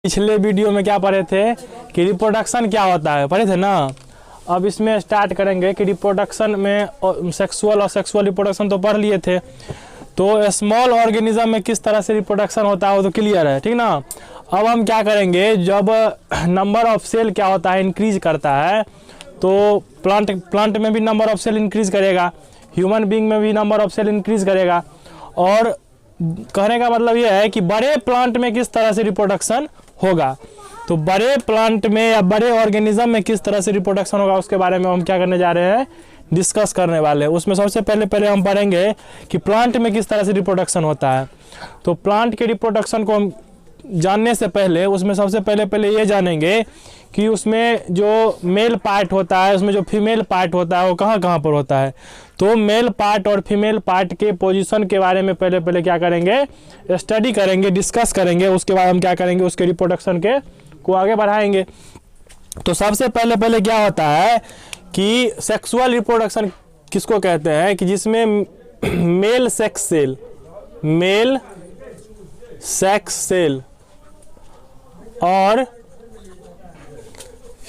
पिछले वीडियो में क्या पढ़े थे कि रिप्रोडक्शन क्या होता है, पढ़े थे ना। अब इसमें स्टार्ट करेंगे कि रिप्रोडक्शन में सेक्सुअल और सेक्सुअल रिप्रोडक्शन तो पढ़ लिए थे, तो स्मॉल ऑर्गेनिज्म में किस तरह से रिप्रोडक्शन होता है वो तो क्लियर है, ठीक ना। अब हम क्या करेंगे, जब नंबर ऑफ सेल क्या होता है इंक्रीज करता है, तो प्लांट में भी नंबर ऑफ सेल इंक्रीज करेगा, ह्यूमन बीइंग में भी नंबर ऑफ सेल इंक्रीज करेगा। और कहने का मतलब ये है कि बड़े प्लांट में किस तरह से रिप्रोडक्शन होगा, तो बड़े प्लांट में या बड़े ऑर्गेनिज्म में किस तरह से रिप्रोडक्शन होगा उसके बारे में हम क्या करने जा रहे हैं, डिस्कस करने वाले हैं। उसमें सबसे पहले हम पढ़ेंगे कि प्लांट में किस तरह से रिप्रोडक्शन होता है। तो प्लांट के रिप्रोडक्शन को हम जानने से पहले उसमें सबसे पहले ये जानेंगे कि उसमें जो मेल पार्ट होता है, उसमें जो फीमेल पार्ट होता है वो कहाँ पर होता है। तो मेल पार्ट और फीमेल पार्ट के पोजीशन के बारे में पहले क्या करेंगे, स्टडी करेंगे, डिस्कस करेंगे। उसके बाद हम क्या करेंगे, उसके रिप्रोडक्शन के को आगे बढ़ाएंगे। तो सबसे पहले क्या होता है कि सेक्सुअल रिप्रोडक्शन किसको कहते हैं, कि जिसमें मेल सेक्स सेल और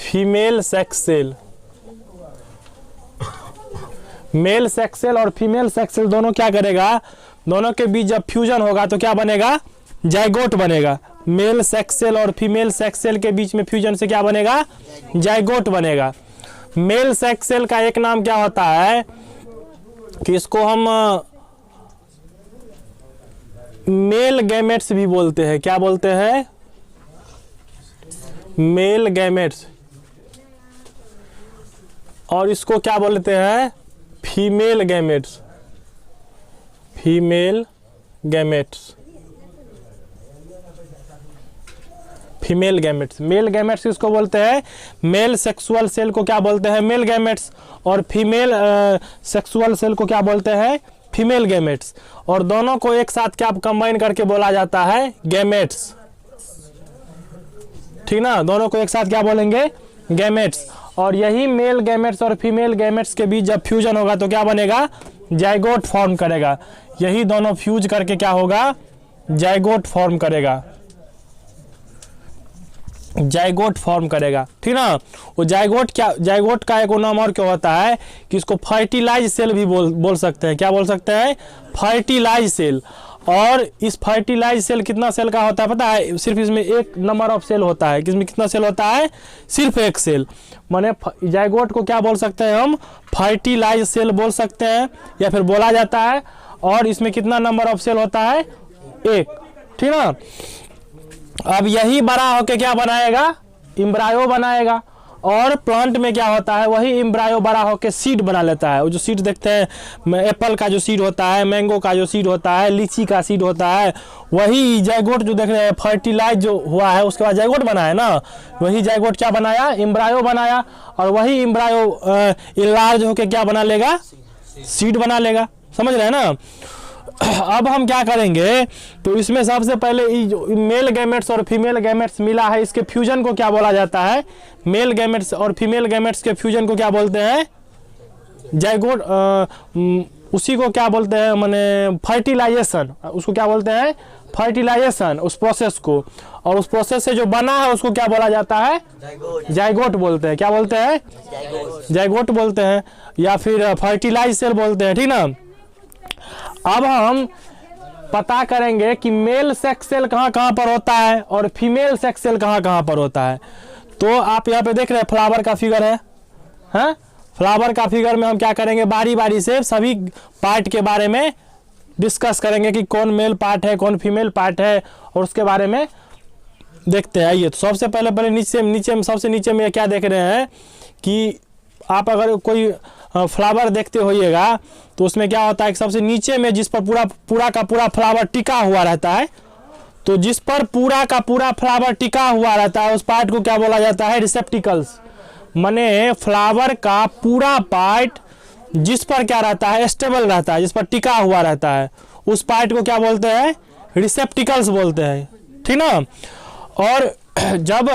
female sex cell, male sex cell और फीमेल सेक्स सेल दोनों क्या करेगा, दोनों के बीच जब फ्यूजन होगा तो क्या बनेगा, जाइगोट बनेगा। मेल सेक्स सेल और फीमेल सेक्स सेल के बीच में फ्यूजन से क्या बनेगा, जाइगोट बनेगा। मेल सेक्स सेल का एक नाम क्या होता है कि इसको हम मेल गैमेट्स भी बोलते हैं। क्या बोलते हैं, मेल गैमेट्स। और इसको क्या बोलते हैं, female gametes. Female gametes male gametes किसको बोलते हैं, मेल सेक्सुअल सेल को क्या बोलते हैं, मेल गैमेट्स। और फीमेल सेक्सुअल सेल को क्या बोलते हैं, फीमेल गैमेट्स। और दोनों को एक साथ क्या कंबाइन करके बोला जाता है, गैमेट्स, ठीक ना। दोनों को एक साथ क्या बोलेंगे, गैमेट्स। और यही मेल गैमेट्स और फीमेल गैमेट्स के बीच जब फ्यूजन होगा तो क्या बनेगा, जाइगोट फॉर्म करेगा। यही दोनों फ्यूज करके क्या होगा, जाइगोट फॉर्म करेगा, जाइगोट फॉर्म करेगा, ठीक ना। वो जाइगोट का एक नाम और क्या होता है कि इसको फर्टिलाइज सेल भी बोल सकते हैं। क्या बोल सकते हैं, फर्टिलाइज सेल। और इस फर्टिलाइज सेल कितना सेल का होता है पता है, सिर्फ इसमें एक नंबर ऑफ सेल होता है। किसमें कितना सेल होता है, सिर्फ एक सेल। माने जाइगोट को क्या बोल सकते हैं हम, फर्टिलाइज सेल बोल सकते हैं या फिर बोला जाता है। और इसमें कितना नंबर ऑफ सेल होता है, एक, ठीक ना। अब यही बड़ा होके क्या बनाएगा, इम्ब्रायो बनाएगा। और प्लांट में क्या होता है, वही इम्ब्रायो बड़ा होके सीड बना लेता है। वो जो सीड देखते हैं, एप्पल का जो सीड होता है, मैंगो का जो सीड होता है, लीची का सीड होता है, वही जाइगोट जो देख रहे हैं फर्टिलाइज जो हुआ है उसके बाद जाइगोट बना है ना, वही जाइगोट क्या बनाया, इम्ब्रायो बनाया। और वही इम्ब्रायो इलार्ज होके क्या बना लेगा, सीड बना लेगा। समझ रहे हैं ना। अब हम क्या करेंगे, तो इसमें सबसे पहले जो मेल गैमेट्स और फीमेल गैमेट्स मिला है, इसके फ्यूजन को क्या बोला जाता है, मेल गैमेट्स और फीमेल गैमेट्स के फ्यूजन को क्या बोलते हैं, जाइगोट। उसी को क्या बोलते हैं, माने फर्टिलाइजेशन। उसको क्या बोलते हैं, फर्टिलाइजेशन, उस प्रोसेस को। और उस प्रोसेस से जो बना है उसको क्या बोला जाता है, जाइगोट बोलते हैं। क्या बोलते हैं, जाइगोट बोलते हैं, या फिर फर्टिलाइज सेल बोलते हैं, ठीक ना। अब हम पता करेंगे कि मेल सेक्स सेल कहाँ पर होता है और फीमेल सेक्स सेल कहाँ पर होता है। तो आप यहाँ पे देख रहे हैं फ्लावर का फिगर है, हाँ? फ्लावर का फिगर में हम क्या करेंगे, बारी बारी से सभी पार्ट के बारे में डिस्कस करेंगे कि कौन मेल पार्ट है, कौन फीमेल पार्ट है, और उसके बारे में देखते हैं। आइए, तो सबसे पहले नीचे सबसे नीचे में क्या देख रहे हैं कि आप अगर कोई फ्लावर देखते होइएगा तो उसमें क्या होता है कि सबसे नीचे में जिस पर पूरा का पूरा फ्लावर टिका हुआ रहता है, तो जिस पर पूरा का पूरा फ्लावर टिका हुआ रहता है उस पार्ट को क्या बोला जाता है, रिसेप्टिकल्स। माने फ्लावर का पूरा पार्ट जिस पर क्या रहता है, स्टेबल रहता है, जिस पर टिका हुआ रहता है, उस पार्ट को क्या बोलते हैं, रिसेप्टिकल्स बोलते हैं, ठीक ना। और जब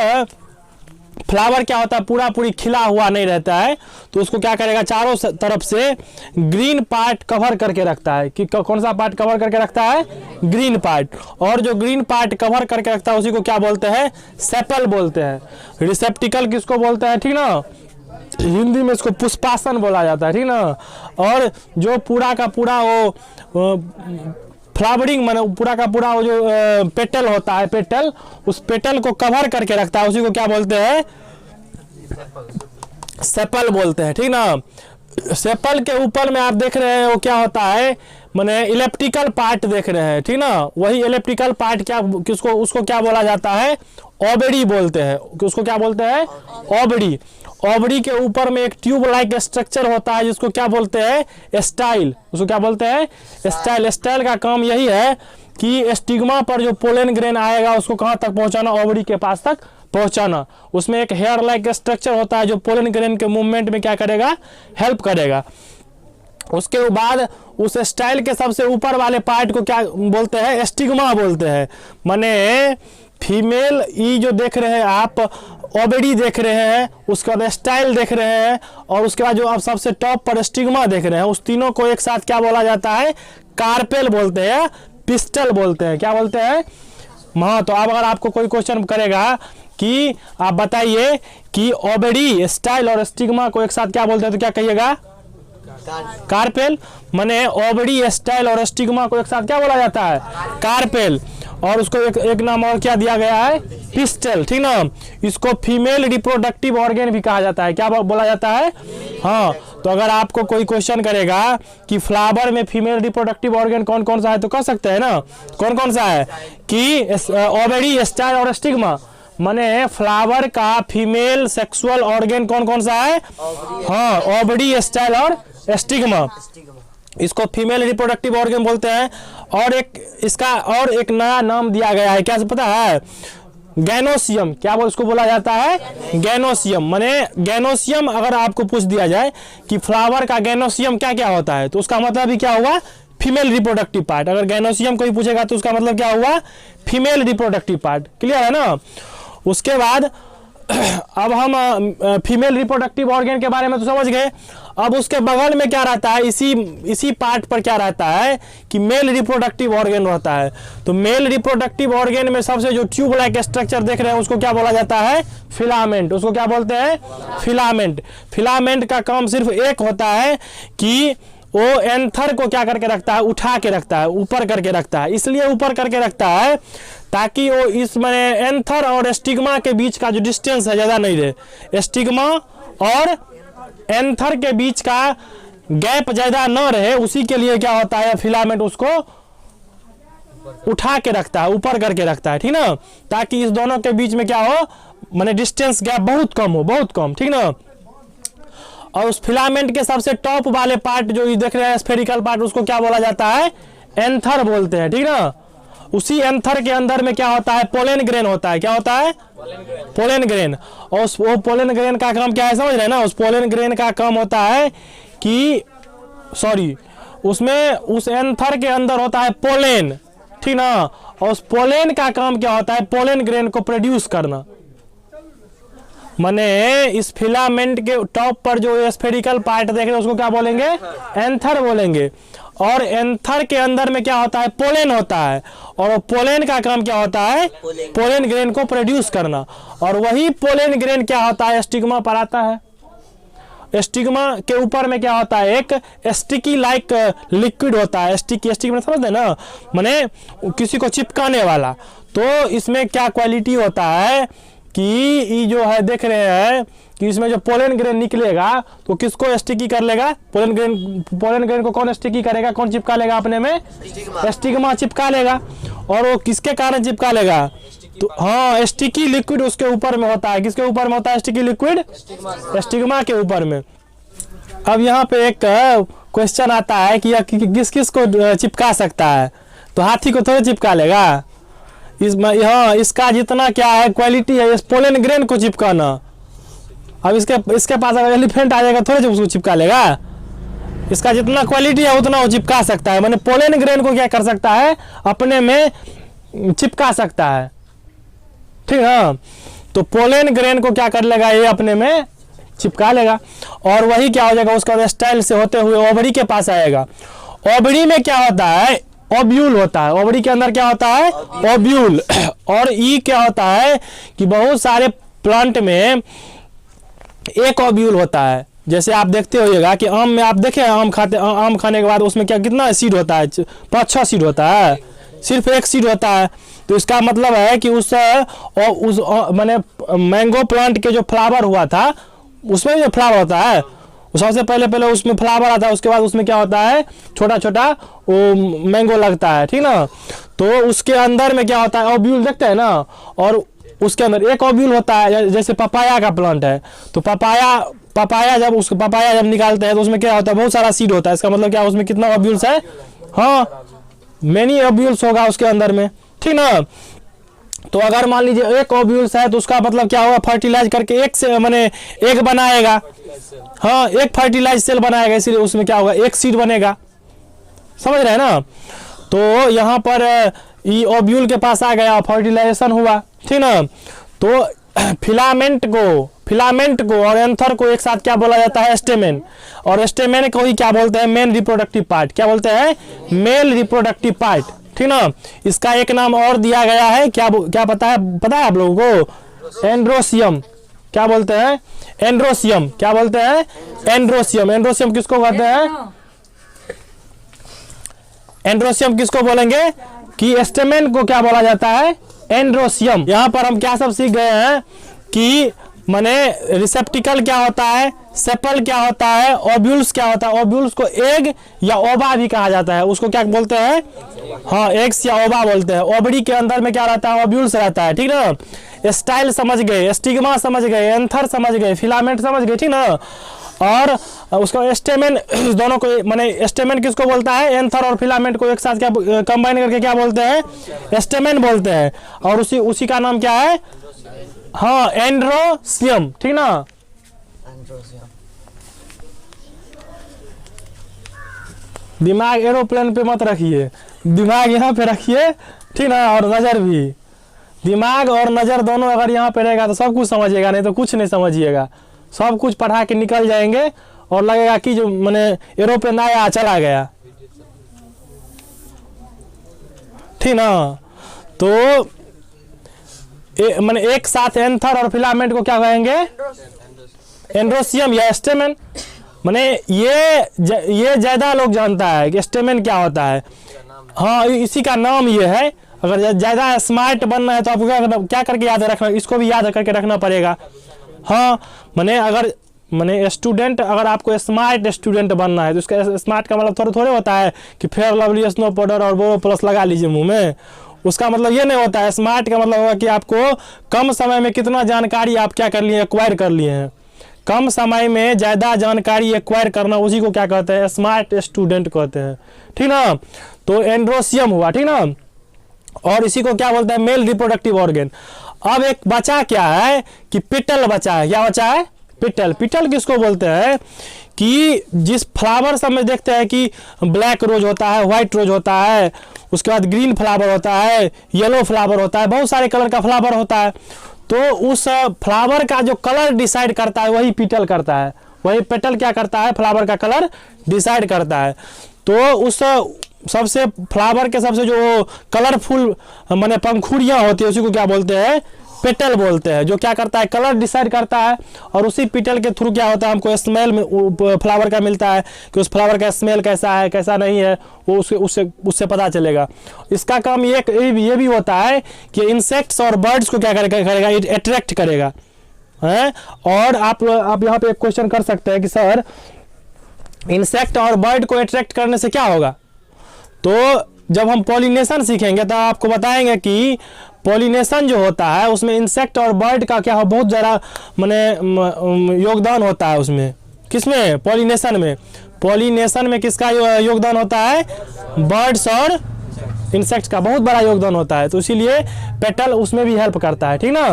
फ्लावर क्या होता है, पूरा पूरी खिला हुआ नहीं रहता है, तो उसको क्या करेगा, चारों तरफ से ग्रीन पार्ट कवर करके रखता है। कि कौन सा पार्ट कवर करके रखता है, ग्रीन पार्ट। और जो ग्रीन पार्ट कवर करके रखता है उसी को क्या बोलते हैं, सेपल बोलते हैं। रिसेप्टिकल किसको बोलते हैं, ठीक ना, हिंदी में इसको पुष्पासन बोला जाता है, ठीक ना। और जो पूरा का पूरा वो फ्लावरिंग माने पूरा का पूरा वो जो पेटल होता है, पेटल, उस पेटल को कवर करके रखता है, उसी को क्या बोलते हैं, सेपल बोलते हैं, ठीक ना। सेपल के ऊपर में आप देख रहे हैं वो क्या होता है, माने इलेप्टिकल पार्ट देख रहे हैं, ठीक ना। वही इलेप्टिकल पार्ट क्या, किसको, उसको क्या बोला जाता है, ओवरी बोलते हैं। उसको क्या बोलते हैं, ओवरी। ओवरी के ऊपर में एक ट्यूब लाइक स्ट्रक्चर होता है जिसको क्या बोलते हैं, स्टाइल। उसको क्या बोलते हैं, स्टाइल। स्टाइल का काम यही है कि स्टिग्मा पर जो पोलन ग्रेन आएगा उसको कहाँ तक पहुंचाना, ओवरी के पास तक पहुंचाना। उसमें एक हेयर लाइक स्ट्रक्चर होता है जो पोलन ग्रेन के मूवमेंट में क्या करेगा, हेल्प करेगा। उसके बाद उस स्टाइल के सबसे ऊपर वाले पार्ट को क्या बोलते हैं, स्टिग्मा बोलते हैं। माने फीमेल ई जो देख रहे हैं आप, ओवरी देख रहे हैं, उसके बाद स्टाइल देख रहे हैं, और उसके बाद जो आप सबसे टॉप पर स्टिग्मा देख रहे हैं, उस तीनों को एक साथ क्या बोला जाता है, कार्पेल बोलते हैं, पिस्टल बोलते हैं। क्या बोलते हैं, हाँ। तो अब अगर आपको कोई क्वेश्चन करेगा कि आप बताइए कि ओवरी, स्टाइल और स्टिग्मा को एक साथ क्या बोलते हैं, तो क्या कहिएगा, कार्पेल। माने ओवरी, स्टाइल और स्टिग्मा को एक साथ क्या बोला जाता है, कार्पेल। और उसको एक नाम और क्या दिया गया है, पिस्टल, ठीक ना। इसको फीमेल रिप्रोडक्टिव ऑर्गन भी कहा जाता है। क्या बोला जाता है, हाँ। तो अगर आपको कोई क्वेश्चन करेगा कि फ्लावर में फीमेल रिप्रोडक्टिव ऑर्गन कौन कौन सा है, तो कह सकते हैं ना, कौन कौन सा है, कि ओवरी, स्टाइल और स्टिग्मा। माने फ्लावर का फीमेल सेक्सुअल ऑर्गन कौन कौन सा है, हाँ, ओवरी, स्टाइल और स्टिग्मा। इसको फीमेल रिप्रोडक्टिव ऑर्गन बोलते हैं। और एक इसका और एक नया नाम दिया गया है, क्या पता है, गैनोसियम। क्या इसको बोला जाता है, गैनोसियम। माने गैनोसियम अगर आपको पूछ दिया जाए कि फ्लावर का गैनोसियम क्या क्या होता है, तो उसका मतलब भी क्या हुआ, फीमेल रिप्रोडक्टिव पार्ट। अगर गैनोसियम कोई पूछेगा तो उसका मतलब क्या हुआ, फीमेल रिप्रोडक्टिव पार्ट। क्लियर है ना। उसके बाद अब हम फीमेल रिप्रोडक्टिव ऑर्गन के बारे में तो समझ गए। अब उसके बगल में क्या रहता है, इसी पार्ट पर क्या रहता है कि मेल रिप्रोडक्टिव ऑर्गन रहता है। तो मेल रिप्रोडक्टिव ऑर्गन में सबसे जो ट्यूब लाइक स्ट्रक्चर देख रहे हैं उसको क्या बोला जाता है, फिलामेंट। उसको क्या बोलते हैं, फिलामेंट। फिलामेंट का काम सिर्फ एक होता है कि वो एंथर को क्या करके रखता है, उठा के रखता है, ऊपर करके रखता है। इसलिए ऊपर करके रखता है ताकि वो इस मैंने एंथर और स्टिग्मा के बीच का जो डिस्टेंस है ज़्यादा नहीं रहे, स्टिग्मा और एंथर के बीच का गैप ज़्यादा न रहे। उसी के लिए क्या होता है, फिलामेंट उसको उठा के रखता है, ऊपर करके रखता है, ठीक ना, ताकि इस दोनों के बीच में क्या हो, माने डिस्टेंस गैप बहुत कम हो, बहुत कम, ठीक ना। और उस फिलामेंट के सबसे टॉप वाले पार्ट जो ये देख रहे हैं स्फेरिकल पार्ट, उसको क्या बोला जाता है, एंथर बोलते हैं, ठीक ना। उसी एंथर के अंदर में क्या होता है, पोलन ग्रेन होता है। क्या होता है, पोलन ग्रेन। और वो पोलन ग्रेन का काम क्या है, समझ रहे हैं ना। उस पोलन ग्रेन का काम होता है कि उसमें उस एंथर के अंदर होता है पोलन, ठीक ना। और उस पोलन का काम क्या होता है, पोलन ग्रेन को प्रोड्यूस करना। माने इस फिलामेंट के टॉप पर जो स्फेरिकल पार्ट देख रहे हैं उसको क्या बोलेंगे, एंथर बोलेंगे। और एंथर के अंदर में क्या होता है, पोलन होता है। और पोलन का काम क्या होता है, पोलन ग्रेन को प्रोड्यूस करना। और वही पोलन ग्रेन क्या होता है, स्टिग्मा पर आता है। स्टिग्मा के ऊपर में क्या होता है, एक स्टिकी लाइक लिक्विड होता है। स्टिकी में समझते हैं ना, माने किसी को चिपकाने वाला। तो इसमें क्या क्वालिटी होता है कि ये जो है देख रहे हैं कि इसमें जो पोलन ग्रेन निकलेगा तो किसको स्टिकी कर लेगा, पोलन ग्रेन को कौन स्टिकी करेगा, कौन चिपका लेगा अपने में, स्टिग्मा चिपका लेगा। और वो किसके कारण चिपका लेगा, तो हाँ, स्टिकी लिक्विड उसके ऊपर में होता है। किसके ऊपर में होता है स्टिकी लिक्विड, स्टिग्मा के ऊपर में। अब यहाँ पे एक क्वेश्चन आता है कि किस किस को चिपका सकता है, तो हाथी को थोड़ा चिपका लेगा। हाँ, इसका जितना क्या है क्वालिटी है, इस पोलन ग्रेन को चिपकाना। अब इसके पास अगर एलिफेंट आ जाएगा थोड़े उसको चिपका लेगा। इसका जितना क्वालिटी है उतना वो चिपका सकता है। माने पोलन ग्रेन को क्या कर सकता है, अपने में चिपका सकता है, ठीक है। तो पोलन ग्रेन को क्या कर लेगा, ये अपने में चिपका लेगा और वही क्या हो जाएगा, उसका स्टाइल से होते हुए ओवरी के पास आएगा। ओवरी में क्या होता है, ओव्यूल होता है। ओवरी के अंदर क्या होता है, ओव्यूल। और ई क्या होता है कि बहुत सारे प्लांट में एक ओव्यूल होता है। जैसे आप देखते होइएगा कि आम में आप देखें, आम खाने के बाद उसमें क्या कितना सीड होता है, 5-6 सीड होता है, सिर्फ एक सीड होता है। तो इसका मतलब है कि उस माने मैंगो प्लांट के जो फ्लावर हुआ था उसमें जो फ्लावर होता है, सबसे पहले उसमें फ्लावर आता है, उसके बाद उसमें क्या होता है, छोटा छोटा वो मैंगो लगता है, ठीक ना। तो उसके अंदर में क्या होता है, ओव्यूल देखते हैं ना, और उसके अंदर एक ओव्यूल होता है। जैसे पपाया का प्लांट है, तो पपाया जब निकालते हैं तो उसमें क्या होता है, बहुत सारा सीड होता है। इसका मतलब क्या, उसमें कितना ओव्यूल्स है, हाँ मेनी ओव्यूल्स होगा उसके अंदर में, ठीक ना। तो अगर मान लीजिए एक ओव्यूल्स है तो उसका मतलब क्या होगा, फर्टिलाइज करके एक से माने एक बनाएगा, हाँ एक फर्टिलाइज सेल बनाएगा, इसलिए उसमें क्या होगा, एक सीड बनेगा, समझ रहे हैं ना। तो यहाँ पर ये ओव्यूल के पास आ गया, फर्टिलाइजेशन हुआ, ठीक ना। तो फिलामेंट को और एंथर को एक साथ क्या बोला जाता है, स्टेमेन। और स्टेमेन को ही क्या बोलते हैं, मेन रिप्रोडक्टिव पार्ट। क्या बोलते हैं, मेल रिप्रोडक्टिव पार्ट, ठीक ना। इसका एक नाम और दिया गया है, क्या पता है आप लोगों को, एंड्रोसियम। क्या बोलते हैं, एंड्रोसियम। क्या बोलते हैं, एंड्रोसियम। एंड्रोसियम किसको कहते हैं, एंड्रोसियम किसको बोलेंगे कि स्टेमेन को क्या बोला जाता है, एंड्रोसियम। यहाँ पर हम क्या सब सीख गए हैं कि माने रिसेप्टिकल क्या होता है, सेपल क्या होता है, ओव्यूल्स क्या होता है। ओव्यूल्स को एग या ओवा भी कहा जाता है, उसको क्या बोलते हैं, हाँ एग्स या ओवा बोलते हैं। ओवरी के अंदर में क्या रहता है, ओव्यूल्स रहता है, ठीक ना। स्टाइल समझ गए, स्टिग्मा समझ गए, एंथर समझ गए, फिलामेंट समझ गए, ठीक ना। और उसका स्टेमेन, दोनों को माने स्टेमेन किसको बोलता है, एंथर और फिलामेंट को एक साथ क्या कंबाइन करके क्या बोलते हैं, स्टेमेन बोलते हैं। और उसी का नाम क्या है, हाँ एंड्रोसियम, ठीक ना। दिमाग एरोप्लेन पे मत रखिए, दिमाग यहाँ पे रखिए, ठीक ना। और नजर भी, दिमाग और नजर दोनों अगर यहाँ पे रहेगा तो सब कुछ समझिएगा, नहीं तो कुछ नहीं समझिएगा। सब कुछ पढ़ा के निकल जाएंगे और लगेगा कि जो मैंने एरोप्लेन आया चला गया, ठीक ना। तो मैंने एक साथ एंथर और फिलामेंट को क्या कहेंगे, एंड्रोसियम या स्टेमेन। मैंने ये ज्यादा लोग जानता है कि स्टेमेन क्या होता है, हाँ इसी का नाम ये है। अगर ज्यादा स्मार्ट बनना है तो आपको क्या करके याद रखना, इसको भी याद करके रखना पड़ेगा। हाँ मैंने स्टूडेंट, अगर आपको स्मार्ट स्टूडेंट बनना है तो उसका स्मार्ट का मतलब थोड़े होता है कि फेयर लवली स्नो पाउडर और बोरो प्लस लगा लीजिए मुंह में। उसका मतलब ये नहीं होता है। स्मार्ट का मतलब होगा कि आपको कम समय में कितना जानकारी आप क्या कर लिए, एक्वायर कर लिए हैं। कम समय में ज़्यादा जानकारी एक्वायर करना, उसी को क्या कहते हैं, स्मार्ट स्टूडेंट कहते हैं, ठीक ना। तो एंड्रोसियम हुआ, ठीक ना। और इसी को क्या बोलते हैं, मेल रिप्रोडक्टिव ऑर्गन। अब एक बचा क्या है कि पिटल बचा है। क्या बचा है, पिटल। पिटल किसको बोलते हैं कि जिस फ्लावर सब में देखते हैं कि ब्लैक रोज होता है, व्हाइट रोज होता है, उसके बाद ग्रीन फ्लावर होता है, येलो फ्लावर होता है, बहुत सारे कलर का फ्लावर होता है। तो उस फ्लावर का जो कलर डिसाइड करता है वही पिटल करता है। वही पेटल क्या करता है, फ्लावर का कलर डिसाइड करता है। तो उस सबसे फ्लावर के सबसे जो कलरफुल माने पंखुड़ियाँ होती है उसी को क्या बोलते हैं, पेटल बोलते हैं, जो क्या करता है, कलर डिसाइड करता है। और उसी पेटल के थ्रू क्या होता है, हमको स्मेल में फ्लावर का मिलता है कि उस फ्लावर का स्मेल कैसा है कैसा नहीं है, वो उससे पता चलेगा। इसका काम ये भी होता है कि इंसेक्ट्स और बर्ड्स को क्या करेगा, अट्रैक्ट करेगा है। और आप यहाँ पे एक क्वेश्चन कर सकते हैं कि सर इंसेक्ट और बर्ड को अट्रैक्ट करने से क्या होगा। तो जब हम पॉलिनेशन सीखेंगे तो आपको बताएंगे कि पॉलिनेशन जो होता है उसमें इंसेक्ट और बर्ड का क्या हो, बहुत ज़्यादा माने योगदान होता है उसमें। किसमें, पॉलिनेशन में। पॉलिनेशन में किसका योगदान होता है, बर्ड्स और इंसेक्ट्स का बहुत बड़ा योगदान होता है। तो इसीलिए पेटल उसमें भी हेल्प करता है, ठीक ना।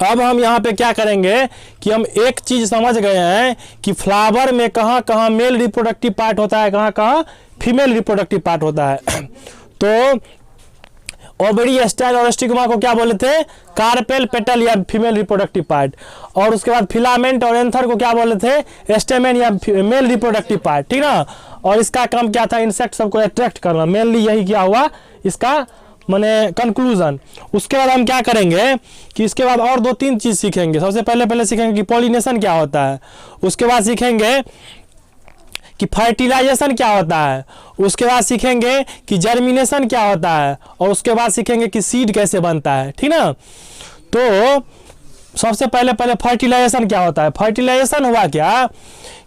अब हम यहाँ पे क्या करेंगे कि हम एक चीज समझ गए हैं कि फ्लावर में कहाँ कहाँ मेल रिप्रोडक्टिव पार्ट होता है, कहाँ कहाँ फीमेल रिप्रोडक्टिव पार्ट होता है। तो ओवरी, स्टाइल और स्टिग्मा को क्या बोले थे? कार्पेल, पेटल या फीमेल रिप्रोडक्टिव पार्ट। और उसके बाद फिलामेंट और एंथर को क्या बोले थे? स्टेमेन या मेल रिप्रोडक्टिव पार्ट, ठीक ना। और इसका काम क्या था? इंसेक्ट सबको अट्रैक्ट करना, मेनली यही क्या हुआ इसका माने कंक्लूजन। उसके बाद हम क्या करेंगे कि इसके बाद और 2-3 चीज सीखेंगे। सबसे पहले सीखेंगे कि पॉलिनेशन क्या होता है, उसके बाद सीखेंगे कि फर्टिलाइजेशन क्या होता है, उसके बाद सीखेंगे कि जर्मिनेशन क्या होता है, और उसके बाद सीखेंगे कि सीड कैसे बनता है, ठीक ना। तो सबसे पहले फर्टिलाइजेशन क्या होता है? फर्टिलाइजेशन हुआ क्या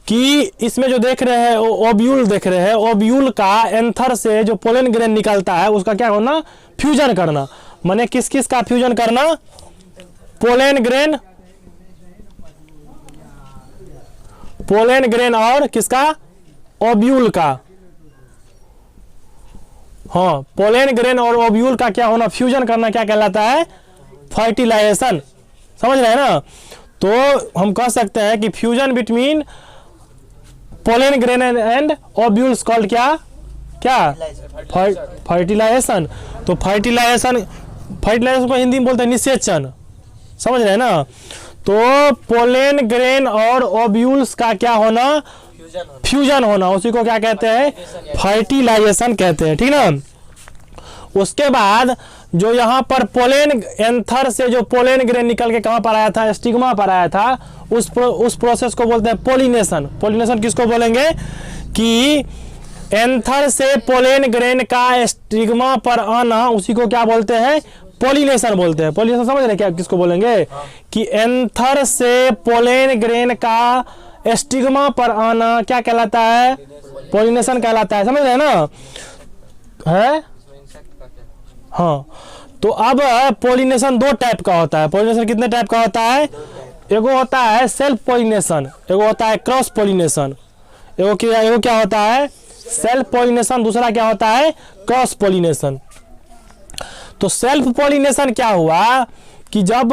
कि इसमें जो देख रहे हैं ओव्यूल देख रहे हैं, ओव्यूल का एंथर से जो पोलन ग्रेन निकलता है उसका क्या होना? फ्यूजन करना। माने किस किस का फ्यूजन करना? पोलन ग्रेन और किसका? ओव्यूल का। हाँ, पोलन ग्रेन और ओव्यूल का क्या होना? फ्यूजन करना क्या कहलाता है? फर्टिलाइजेशन। समझ रहे हैं ना। तो हम कह सकते हैं कि fusion between pollen grain and ovules called क्या फर्टिलाइजेशन। तो फर्टिलाइजेशन को हिंदी में बोलते हैं निषेचन। समझ रहे हैं ना। तो पोलन ग्रेन और ओव्यूल्स का क्या होना? फ्यूजन होना, उसी को क्या कहते हैं? फर्टिलाइजेशन कहते हैं, ठीक ना। उसके बाद जो यहाँ पर पोलन एंथर से जो पोलन ग्रेन निकल के कहाँ पर आया था? स्टिग्मा पर आया था। उस प्रोसेस को बोलते हैं पोलिनेशन। पोलिनेशन किसको बोलेंगे? कि एंथर से पोलन ग्रेन का स्टिग्मा पर आना, उसी को क्या बोलते हैं? पोलिनेशन बोलते हैं। पोलिनेशन समझ रहे क्या किसको बोलेंगे? कि एंथर से पोलन ग्रेन का स्टिग्मा पर आना क्या कहलाता है? पोलिनेशन कहलाता है। समझ रहे हैं ना। है हाँ। तो अब पोलिनेशन 2 टाइप का होता है। पोलिनेशन कितने टाइप का होता है? एगो होता है सेल्फ पोलिनेशन, एगो होता है क्रॉस पोलिनेशन। एगो क्या होता है? सेल्फ पोलिनेशन, दूसरा क्या होता है? Cross pollination. तो सेल्फ पोलिनेशन क्या हुआ कि जब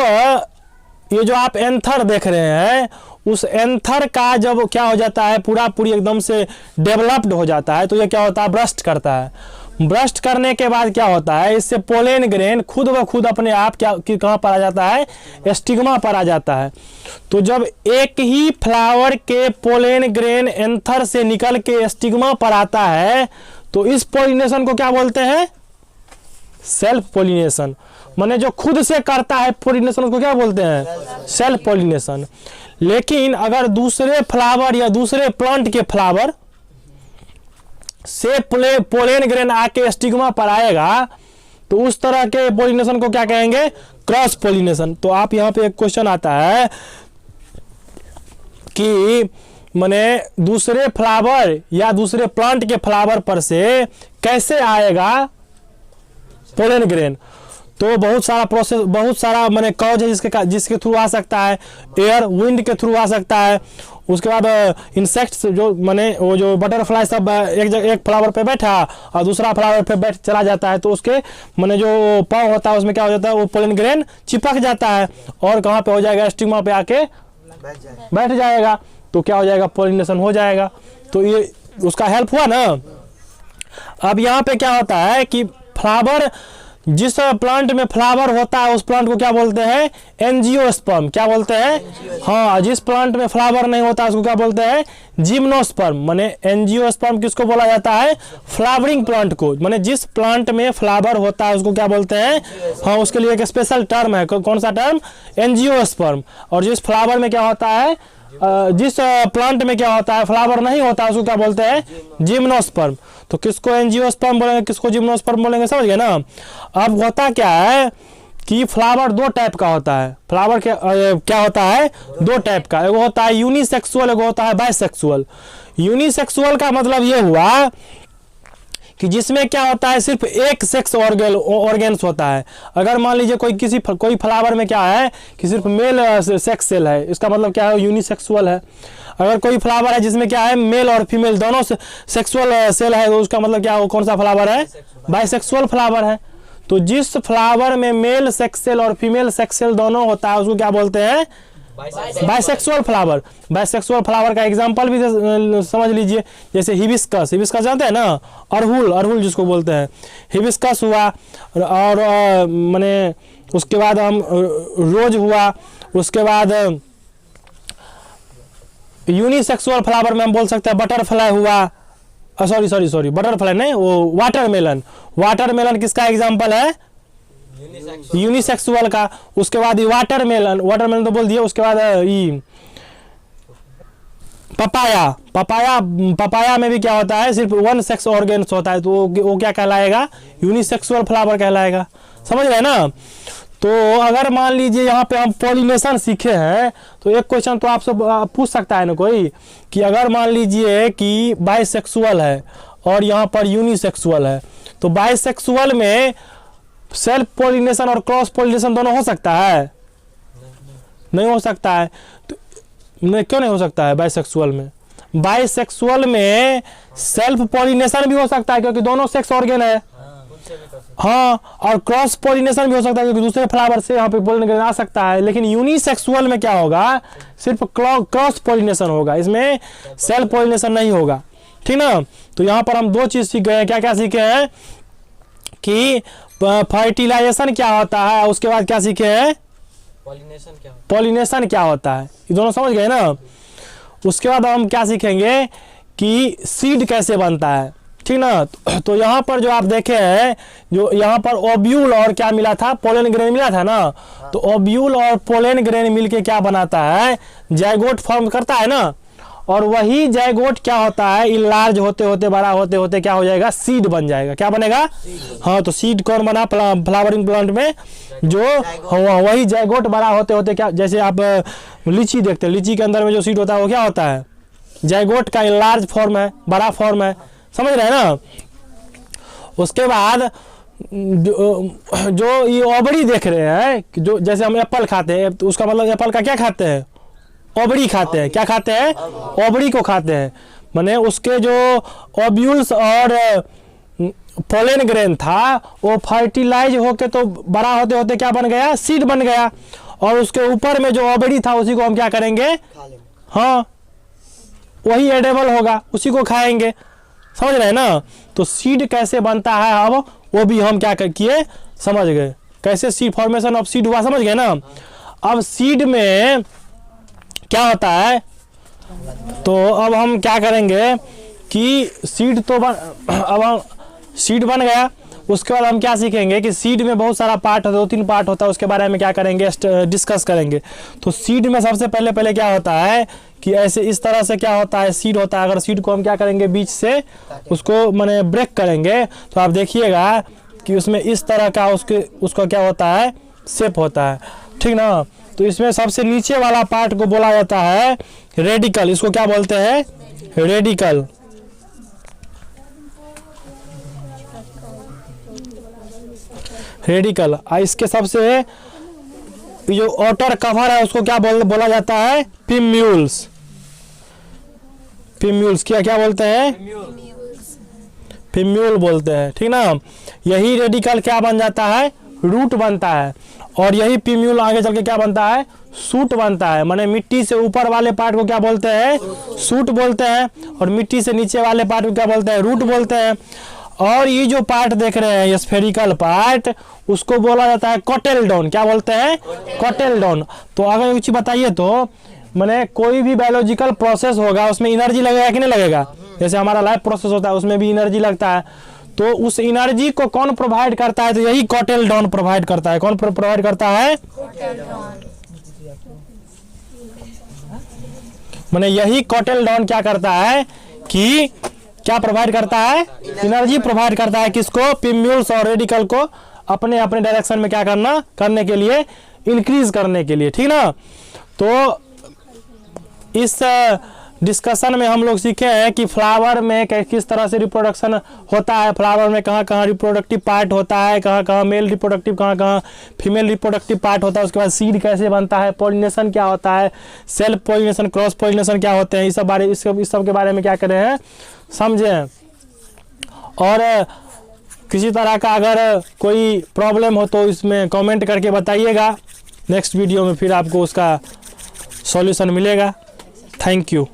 ये जो आप एंथर देख रहे हैं, उस एंथर का जब क्या हो जाता है? पूरी एकदम से डेवलप्ड हो जाता है, तो ये क्या होता है? ब्रस्ट करता है। ब्रस्ट करने के बाद क्या होता है? इससे पोलन ग्रेन खुद ब खुद अपने आप कहाँ पर आ जाता है? स्टिग्मा पर आ जाता है। तो जब एक ही फ्लावर के पोलन ग्रेन एंथर से निकल के स्टिग्मा पर आता है, तो इस पोलिनेशन को क्या बोलते हैं? Self pollination. माने जो खुद से करता है पोलिनेशन को क्या बोलते हैं? Self pollination. लेकिन अगर दूसरे फ्लावर या दूसरे प्लांट के फ्लावर से पोलन ग्रेन आके स्टिग्मा पर आएगा, तो उस तरह के पोलिनेशन को क्या कहेंगे? Cross pollination. तो आप यहाँ पे एक क्वेश्चन आता है कि माने दूसरे फ्लावर या दूसरे प्लांट के फ्लावर पर से कैसे आएगा पोलन ग्रेन? तो बहुत सारा प्रोसेस, बहुत सारा माने कॉज है जिसके थ्रू आ सकता है। एयर, विंड के थ्रू आ सकता है। उसके बाद इंसेक्ट्स जो माने वो जो बटरफ्लाई सब एक फ्लावर पे बैठा और दूसरा फ्लावर पे बैठ चला जाता है, तो उसके माने जो पाँव होता है उसमें क्या हो जाता है? वो पोलन ग्रेन चिपक जाता है और कहाँ पे हो जाएगा? स्टिग्मा पे आके बैठ जाएगा। तो क्या हो जाएगा? पोलिनेशन हो जाएगा। तो ये उसका हेल्प हुआ ना। अब यहाँ पे क्या होता है कि फ्लावर, जिस प्लांट में फ्लावर होता है उस प्लांट को क्या बोलते हैं? एंजियोस्पर्म। क्या बोलते हैं? हाँ। जिस प्लांट में फ्लावर नहीं होता उसको क्या बोलते हैं? जिम्नोस्पर्म। माने एंजियोस्पर्म किसको बोला जाता है? फ्लावरिंग प्लांट को। माने जिस प्लांट में फ्लावर होता है उसको क्या बोलते हैं? हाँ, उसके लिए एक स्पेशल टर्म है। कौन सा टर्म? एंजियोस्पर्म। और जिस फ्लावर में क्या होता है, जिस प्लांट में क्या होता है, फ्लावर नहीं होता, उसको क्या बोलते हैं? जिम्नोस्पर्म। तो किसको एंजियोस्पर्म बोलेंगे, किसको जिम्नोस्पर्म बोलेंगे? समझ गए ना। अब होता क्या है कि फ्लावर 2 टाइप का होता है। फ्लावर क्या होता है? 2 टाइप का। एगो होता है यूनिसेक्सुअल, एगो होता है बाइसेक्सुअल। यूनिसेक्सुअल का मतलब ये हुआ कि जिसमें क्या होता है? सिर्फ एक सेक्स ऑर्गेन्स होता है। अगर मान लीजिए कोई फ्लावर में क्या है कि सिर्फ मेल सेक्स सेल है, इसका मतलब क्या है? यूनिसेक्सुअल है। अगर कोई फ्लावर है जिसमें क्या है? मेल और फीमेल दोनों सेक्सुअल सेल है, तो उसका मतलब क्या है? कौन सा फ्लावर है? बाइसेक्सुअल फ्लावर है। तो जिस फ्लावर में मेल सेक्स सेल और फीमेल सेक्स सेल दोनों होता है उसको क्या बोलते हैं? Bisexual flower. बाइसेक्सुअल फ्लावर का एग्जांपल भी समझ लीजिए, जैसे हिबिस्कस, हिबिस्कस जानते हैं ना, अड़हुल, अड़हुल जिसको बोलते हैं, हिबिस्कस हुआ, और माने उसके बाद हम रोज हुआ, उसके बाद यूनिसेक्सुअल फ्लावर में हम बोल सकते हैं बटरफ्लाई हुआ, सॉरी बटरफ्लाई नहीं, वो वाटरमेलन। वाटरमेलन किसका एग्जांपल है? यूनिसेक्सुअल का। उसके बाद वाटरमेलन, वाटरमेलन तो बोल दिया। उसके बाद पपाया, पपाया, पपाया में भी क्या होता है, सिर्फ वन सेक्स ऑर्गेन्स होता है, तो वो क्या कहलाएगा? यूनिसेक्सुअल फ्लावर कहलाएगा। समझ रहे हैं ना? तो अगर मान लीजिए यहाँ पे हम पॉलिनेशन सीखे हैं, तो एक क्वेश्चन तो आपसे पूछ सकता है ना कोई, कि अगर मान लीजिए कि बाइसेक्सुअल है और यहाँ पर यूनिसेक्सुअल है, तो बाइसेक्सुअल में सेल्फ पॉलिनेशन और क्रॉस पॉलिनेशन दोनों हो सकता है? नहीं हो सकता है। तो क्यों नहीं हो सकता है बाइसेक्सुअल में? बाइसेक्सुअल में सेल्फ पॉलिनेशन भी हो सकता है क्योंकि दोनों सेक्स ऑर्गन है, हाँ, और क्रॉस पॉलिनेशन भी हो सकता है क्योंकि दूसरे फ्लावर से यहाँ पे पॉलिनेशन आ सकता है। लेकिन यूनिसेक्सुअल में क्या होगा? सिर्फ क्रॉस पॉलिनेशन होगा, इसमें सेल्फ पॉलिनेशन नहीं होगा। ठीक ना? तो यहाँ पर हम दो चीज सीख गए हैं। क्या क्या सीखे हैं? कि फर्टिलाइजेशन क्या होता है, उसके बाद क्या सीखे हैं? पॉलिनेशन क्या होता है, ये दोनों समझ गए ना? उसके बाद हम क्या सीखेंगे कि सीड कैसे बनता है। ठीक ना? तो यहाँ पर जो आप देखे हैं, जो यहाँ पर ओव्यूल और क्या मिला था, पोलन ग्रेन मिला था ना, तो ओव्यूल और पोलन ग्रेन मिलके क्या बनाता है? जाइगोट फॉर्म करता है ना, और वही जाइगोट क्या होता है, इनलार्ज होते होते बड़ा होते होते क्या हो जाएगा? सीड बन जाएगा। क्या बनेगा? हाँ, तो सीड कौन बना फ्लावरिंग प्लांट में? जो वही जाइगोट बड़ा होते होते क्या, जैसे आप लीची देखते हैं, लीची के अंदर में जो सीड होता है वो क्या होता है? जाइगोट का इनलार्ज फॉर्म है, बड़ा फॉर्म है। समझ रहे हैं ना? उसके बाद जो ये ओबड़ी देख रहे हैं, जो जैसे हम एप्पल खाते हैं, तो उसका मतलब एप्पल का क्या खाते हैं? ओबड़ी खाते हैं। क्या खाते हैं? ओबड़ी को खाते हैं। माने उसके जो ओव्यूल्स और पोलन ग्रेन था, वो फर्टिलाइज होके तो बड़ा होते होते क्या बन गया? सीड बन गया। और उसके ऊपर में जो ओबड़ी था उसी को हम क्या करेंगे? हाँ, वही एडेबल होगा, उसी को खाएंगे। समझ रहे हैं ना? तो सीड कैसे बनता है, अब वो भी हम क्या किए, समझ गए। कैसे सीड फॉर्मेशन ऑफ सीड हुआ, समझ गए ना? अब सीड में क्या होता है, तो अब हम क्या करेंगे कि सीड तो अब हम सीड बन गया। उसके बाद हम क्या सीखेंगे कि सीड में बहुत सारा पार्ट होता है, 2-3 पार्ट होता है, उसके बारे में क्या करेंगे, डिस्कस करेंगे। तो सीड में सबसे पहले क्या होता है कि ऐसे इस तरह से क्या होता है, सीड होता है। अगर सीड को हम क्या करेंगे, बीच से उसको माने ब्रेक करेंगे, तो आप देखिएगा कि उसमें इस तरह का उसका क्या होता है, शेप होता है। ठीक ना? तो इसमें सबसे नीचे वाला पार्ट को बोला जाता है रेडिकल। इसको क्या बोलते हैं? रेडिकल। रेडिकल। इसके सबसे जो आउटर कवर है उसको क्या बोला जाता है? पिम्यूल्स। पिम्यूल्स क्या बोलते हैं? पिम्यूल बोलते हैं। ठीक ना? यही रेडिकल क्या बन जाता है? रूट बनता है। और यही पिम्यूल आगे चल के क्या बनता है? सूट बनता है। माने मिट्टी से ऊपर वाले पार्ट को क्या बोलते हैं? सूट बोलते हैं। और मिट्टी से नीचे वाले पार्ट को क्या बोलते हैं? रूट बोलते हैं। और ये जो पार्ट देख रहे हैं, ये स्फेरिकल पार्ट, उसको बोला जाता है कोटेलडॉन। क्या बोलते हैं? कोटेलडॉन। तो अगर कुछ बताइए तो माने कोई भी बायोलॉजिकल प्रोसेस होगा उसमें एनर्जी लगेगा कि नहीं लगेगा? जैसे हमारा लाइफ प्रोसेस होता है उसमें भी एनर्जी लगता है, तो उस एनर्जी को कौन प्रोवाइड करता है? तो यही कोटेलडॉन प्रोवाइड करता है। कौन प्रोवाइड करता है? माने यही कोटेलडॉन क्या करता है कि क्या प्रोवाइड करता है? एनर्जी प्रोवाइड करता है। किसको? पिम्यूल्स और रेडिकल को अपने अपने डायरेक्शन में क्या करने के लिए, इंक्रीज करने के लिए। ठीक ना? तो इस डिस्कशन में हम लोग सीखे हैं कि फ्लावर में किस तरह से रिप्रोडक्शन होता है, फ्लावर में कहाँ कहाँ रिप्रोडक्टिव पार्ट होता है, कहाँ कहाँ मेल रिप्रोडक्टिव, कहाँ कहाँ फीमेल रिप्रोडक्टिव पार्ट होता है। उसके बाद सीड कैसे बनता है, पॉलिनेशन क्या होता है, सेल्फ पॉलिनेशन, क्रॉस पॉलिनेशन क्या होते हैं, इस सब के बारे में क्या करे हैं, समझें। और किसी तरह का अगर कोई प्रॉब्लम हो तो इसमें कमेंट करके बताइएगा। नेक्स्ट वीडियो में फिर आपको उसका सॉल्यूशन मिलेगा। Thank you.